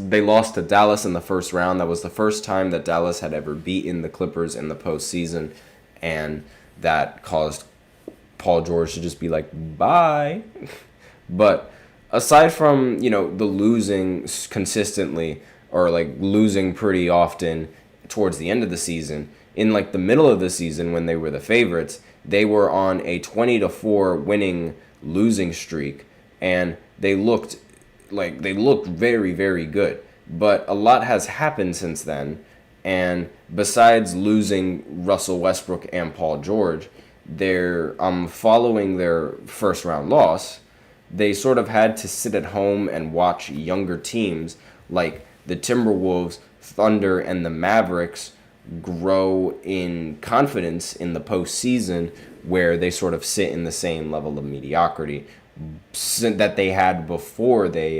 to Dallas in the first round. That was the first time that Dallas had ever beaten the Clippers in the postseason, and that caused Paul George to just be like, bye. But aside from, the losing consistently, or losing pretty often towards the end of the season, in the middle of the season when they were the favorites, they were on a 20-4 winning losing streak, and they looked very, very good. But a lot has happened since then, and besides losing Russell Westbrook and Paul George, they're following their first round loss, they sort of had to sit at home and watch younger teams like the Timberwolves, Thunder, and the Mavericks grow in confidence in the postseason, where they sort of sit in the same level of mediocrity that they had before they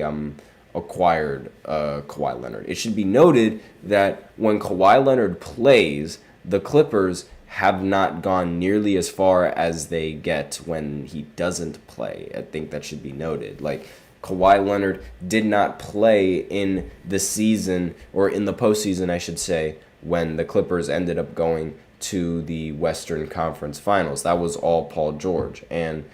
acquired Kawhi Leonard. It should be noted that when Kawhi Leonard plays, the Clippers have not gone nearly as far as they get when he doesn't play. I think that should be noted. Kawhi Leonard did not play in the season, or in the postseason, I should say, when the Clippers ended up going to the Western Conference Finals. That was all Paul George. And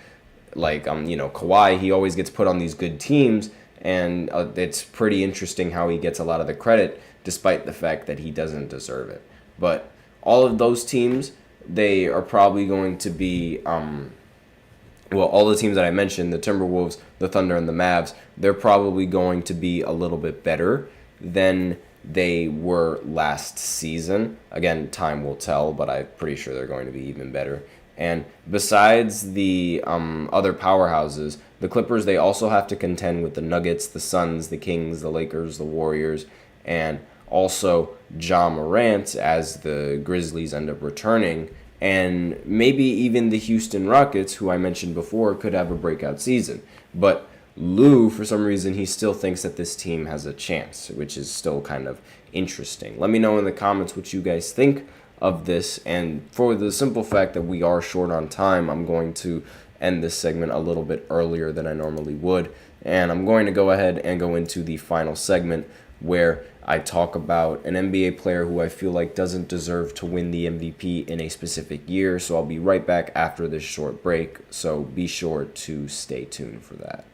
Kawhi, he always gets put on these good teams, and it's pretty interesting how he gets a lot of the credit despite the fact that he doesn't deserve it. But all of those teams, they are probably going to be all the teams that I mentioned, the Timberwolves, the Thunder, and the Mavs, they're probably going to be a little bit better than they were last season. Again, time will tell, but I'm pretty sure they're going to be even better. And besides the other powerhouses, the Clippers, they also have to contend with the Nuggets, the Suns, the Kings, the Lakers, the Warriors, and also Ja Morant as the Grizzlies end up returning. And maybe even the Houston Rockets, who I mentioned before, could have a breakout season. But Lue, for some reason, he still thinks that this team has a chance, which is still kind of interesting. Let me know in the comments what you guys think of this. And for the simple fact that we are short on time, I'm going to end this segment a little bit earlier than I normally would. And I'm going to go ahead and go into the final segment where I talk about an NBA player who I feel like doesn't deserve to win the MVP in a specific year. So I'll be right back after this short break. So be sure to stay tuned for that.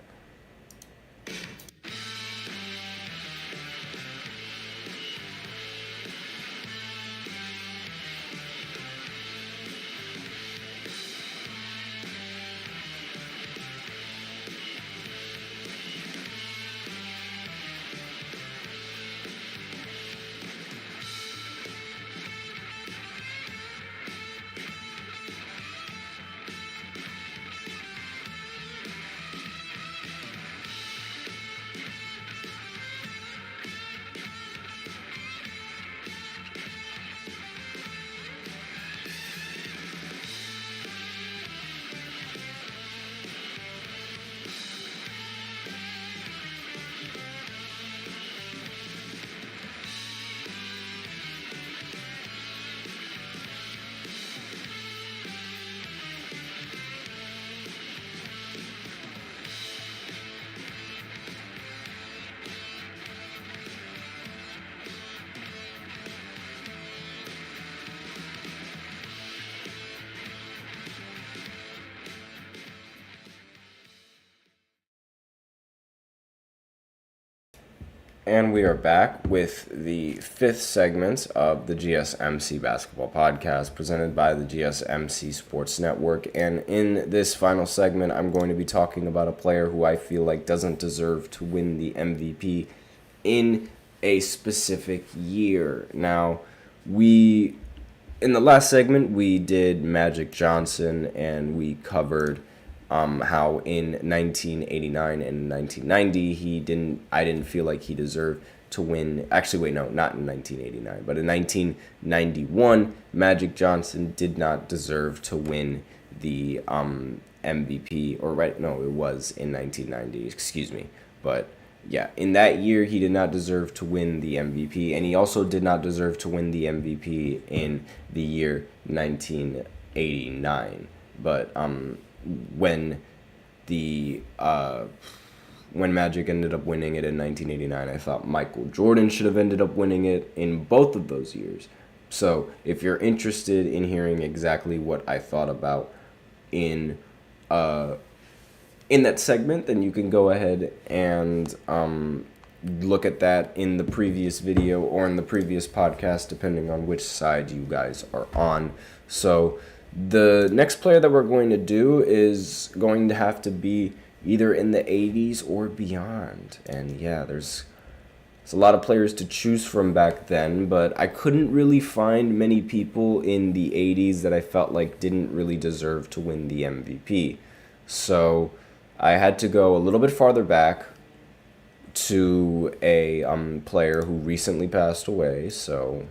And we are back with the fifth segment of the GSMC Basketball Podcast presented by the GSMC Sports Network. And in this final segment, I'm going to be talking about a player who I feel like doesn't deserve to win the MVP in a specific year. Now, in the last segment, we did Magic Johnson, and we covered how in 1989 and 1990 I didn't feel like he deserved to win. Actually, wait, no, not in 1989, but in 1991, Magic Johnson did not deserve to win the MVP. Or right, no, it was in 1990. Excuse me, but yeah, in that year he did not deserve to win the MVP, and he also did not deserve to win the MVP in the year 1989. But when Magic ended up winning it in 1989, I thought Michael Jordan should have ended up winning it in both of those years. So if you're interested in hearing exactly what I thought about in that segment, then you can go ahead and look at that in the previous video or in the previous podcast, depending on which side you guys are on. So the next player that we're going to do is going to have to be either in the 80s or beyond. And yeah, there's a lot of players to choose from back then, but I couldn't really find many people in the 80s that I felt like didn't really deserve to win the MVP. So I had to go a little bit farther back to a player who recently passed away. So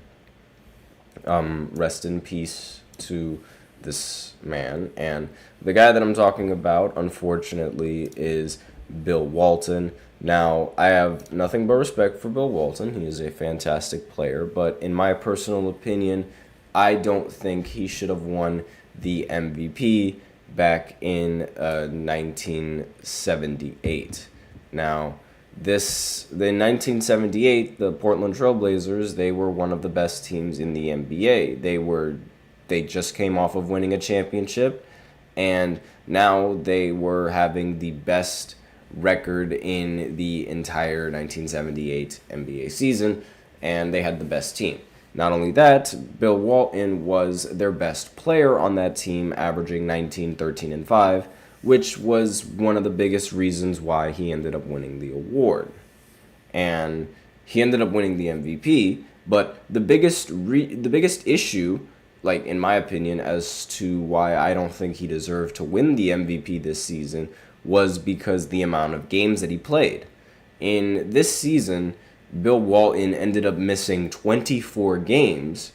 rest in peace to this man. And the guy that I'm talking about, unfortunately, is Bill Walton. Now, I have nothing but respect for Bill Walton. He is a fantastic player, but in my personal opinion, I don't think he should have won the MVP back in 1978. Now, in 1978, the Portland Trail Blazers, they were one of the best teams in the NBA. They just came off of winning a championship, and now they were having the best record in the entire 1978 NBA season, and they had the best team. Not only that, Bill Walton was their best player on that team, averaging 19, 13, and 5, which was one of the biggest reasons why he ended up winning the award. And he ended up winning the MVP, but the biggest issue like, in my opinion, as to why I don't think he deserved to win the MVP this season was because the amount of games that he played. In this season, Bill Walton ended up missing 24 games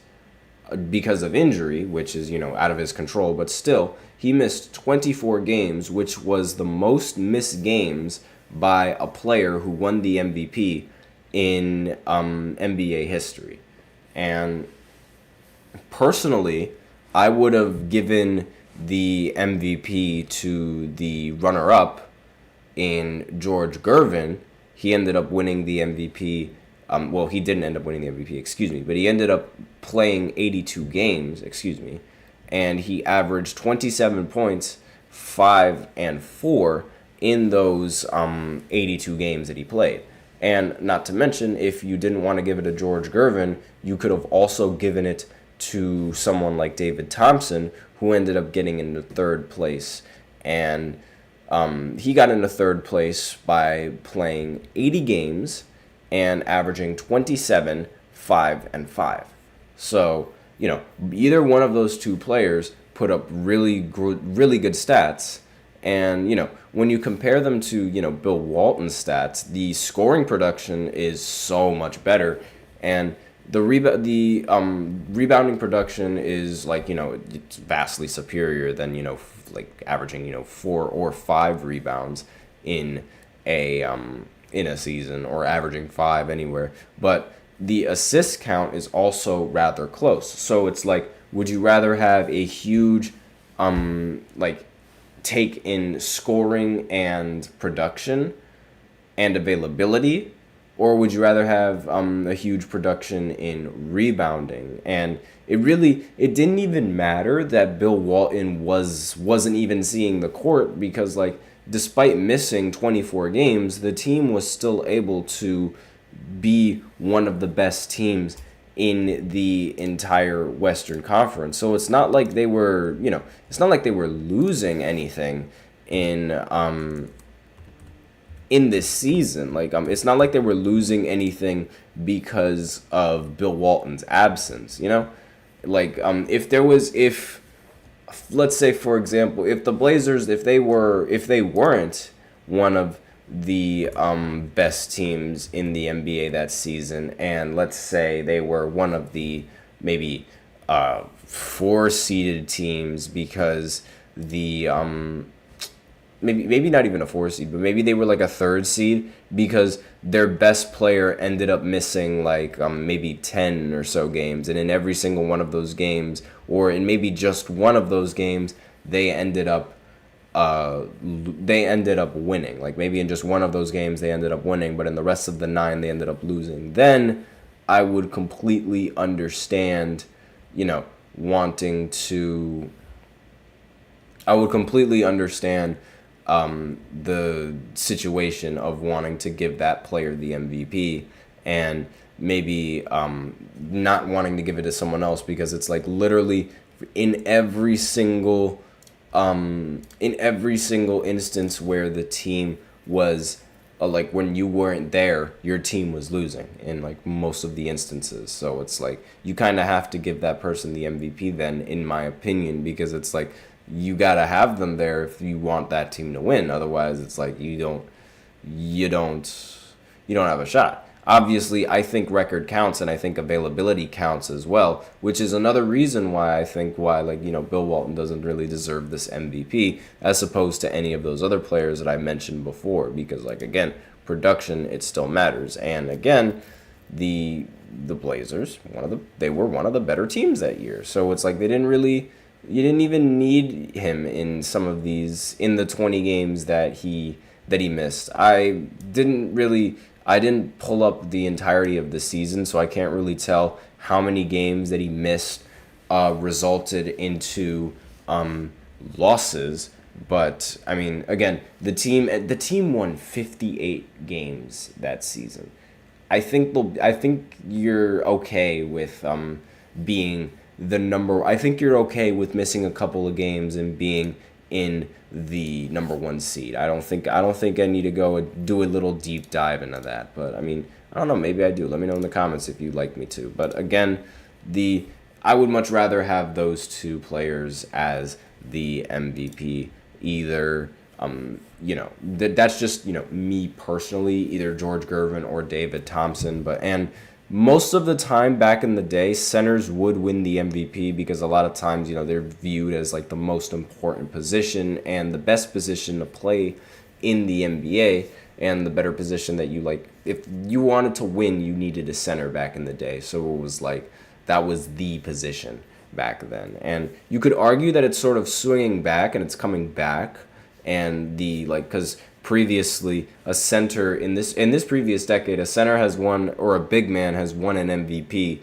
because of injury, which is, out of his control, but still, he missed 24 games, which was the most missed games by a player who won the MVP in NBA history. And personally, I would have given the MVP to the runner-up in George Gervin. He ended up winning the MVP. He didn't end up winning the MVP, but he ended up playing 82 games, and he averaged 27 points, 5 and 4 in those 82 games that he played. And not to mention, if you didn't want to give it to George Gervin, you could have also given it to someone like David Thompson, who ended up getting into third place. And he got into third place by playing 80 games and averaging 27, 5, and 5. So, either one of those two players put up really good stats. And, when you compare them to, Bill Walton's stats, the scoring production is so much better. And the rebounding production is, it's vastly superior than, averaging, 4 or 5 rebounds in a season, or averaging 5 anywhere. But the assist count is also rather close. So it's like, would you rather have a huge take in scoring and production and availability, or would you rather have a huge production in rebounding? And it didn't even matter that Bill Walton wasn't even seeing the court, because despite missing 24 games, the team was still able to be one of the best teams in the entire Western Conference. So it's not like they were, losing anything in this season. It's not like they were losing anything because of Bill Walton's absence, if let's say, for example, if the Blazers, if they weren't one of the best teams in the NBA that season, and let's say they were one of the maybe 4-seeded teams, because the maybe not even a 4 seed, but maybe they were like a 3rd seed because their best player ended up missing maybe 10 or so games, and in every single one of those games, or in maybe just one of those games, they ended up winning. Maybe in just one of those games they ended up winning, but in the rest of the 9 they ended up losing. Then I would completely understand, wanting to. I would completely understand the situation of wanting to give that player the MVP, and maybe not wanting to give it to someone else, because it's literally in every single instance where the team was when you weren't there, your team was losing in most of the instances. So it's you kind of have to give that person the MVP then, in my opinion, because it's you gotta have them there if you want that team to win. Otherwise, it's you don't have a shot. Obviously, I think record counts, and I think availability counts as well, which is another reason why I think Bill Walton doesn't really deserve this MVP as opposed to any of those other players that I mentioned before, because again, production, it still matters. And again, the Blazers, they were one of the better teams that year. So it's you didn't even need him in some of these, in the 20 games that he missed. I didn't pull up the entirety of the season, so I can't really tell how many games that he missed resulted into losses. But I mean, again, the team won 58 games that season. I think you're okay with being the number. I think you're okay with missing a couple of games and being in the number 1 seed. I don't think I need to go and do a little deep dive into that. But I mean, I don't know, maybe I do. Let me know in the comments if you'd like me to. But again, the I would much rather have those two players as the MVP. Either, that's just, me personally, either George Gervin or David Thompson. And most of the time back in the day, centers would win the MVP because a lot of times, they're viewed as like the most important position and the best position to play in the NBA, and the better position that you like. If you wanted to win, you needed a center back in the day. So it was like that was the position back then. And you could argue that it's sort of swinging back and it's coming back, and because previously a center in this previous decade, a center has won, or a big man has won an MVP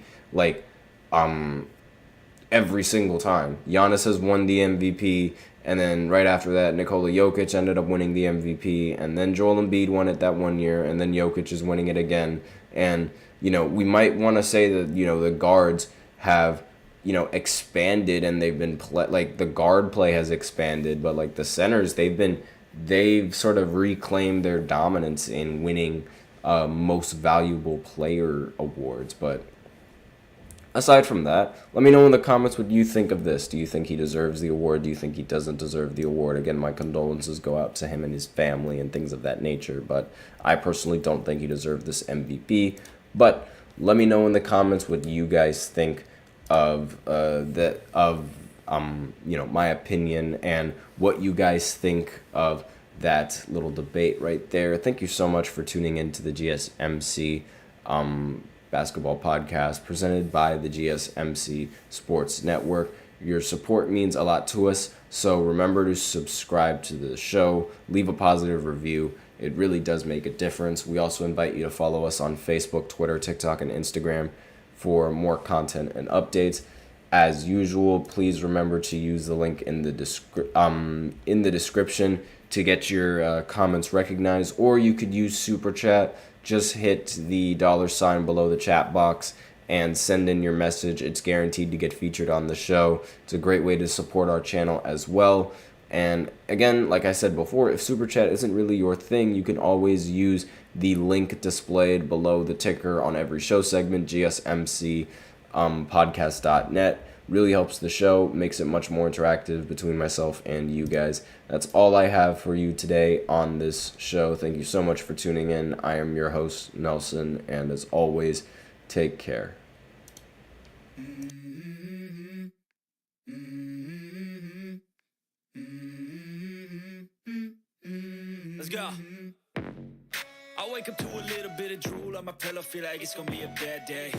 every single time. Giannis has won the MVP, and then right after that, Nikola Jokic ended up winning the MVP, and then Joel Embiid won it that one year, and then Jokic is winning it again. And we might want to say that the guards have expanded, and they've been the guard play has expanded, but like the centers, they've sort of reclaimed their dominance in winning most valuable player awards. But aside from that, let me know in the comments what you think of this. Do you think he deserves the award? Do you think he doesn't deserve the award? Again, my condolences go out to him and his family and things of that nature, but I personally don't think he deserved this MVP. But let me know in the comments what you guys think of my opinion, and what you guys think of that little debate right there. Thank you so much for tuning in to the GSMC Basketball Podcast, presented by the GSMC Sports Network. Your support means a lot to us, so remember to subscribe to the show, leave a positive review. It really does make a difference. We also invite you to follow us on Facebook, Twitter, TikTok, and Instagram for more content and updates. As usual, please remember to use the link in the description to get your comments recognized, or you could use Super Chat. Just hit the $sign below the chat box and send in your message. It's guaranteed to get featured on the show. It's a great way to support our channel as well. And again, like I said before, if Super Chat isn't really your thing, you can always use the link displayed below the ticker on every show segment, gsmcpodcast.net. Really helps the show, makes it much more interactive between myself and you guys. That's all I have for you today on this show. Thank you so much for tuning in. I am your host, Nelson, and as always, take care. Let's go. I wake up to a little bit of drool on my pillow, feel like it's gonna be a bad day.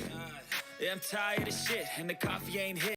Yeah, I'm tired of shit, and the coffee ain't hit.